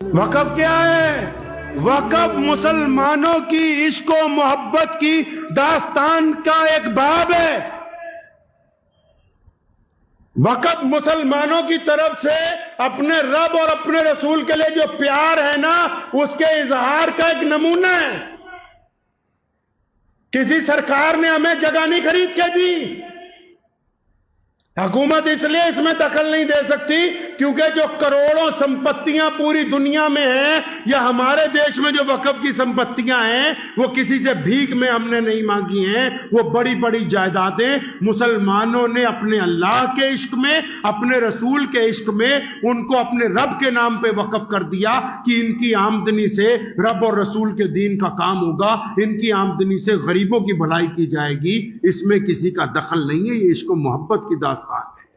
वक़्फ़ क्या है? वक़्फ़ मुसलमानों की इश्क और मोहब्बत की दास्तान का एक बाब है। वक़्फ़ मुसलमानों की तरफ से अपने रब और अपने रसूल के लिए जो प्यार है ना, उसके इजहार का एक नमूना है। किसी सरकार ने हमें जगह नहीं खरीद के दी। हुकूमत इसलिए इसमें दखल नहीं दे सकती क्योंकि जो करोड़ों संपत्तियां पूरी दुनिया में हैं या हमारे देश में जो वक़्फ़ की संपत्तियां हैं वो किसी से भीख में हमने नहीं मांगी हैं। वो बड़ी बड़ी जायदादें मुसलमानों ने अपने अल्लाह के इश्क में, अपने रसूल के इश्क में उनको अपने रब के नाम पे वक़्फ़ कर दिया कि इनकी आमदनी से रब और रसूल के दीन का काम होगा, इनकी आमदनी से गरीबों की भलाई की जाएगी। इसमें किसी का दखल नहीं है। ये इश्क और मोहब्बत की दास्तान है।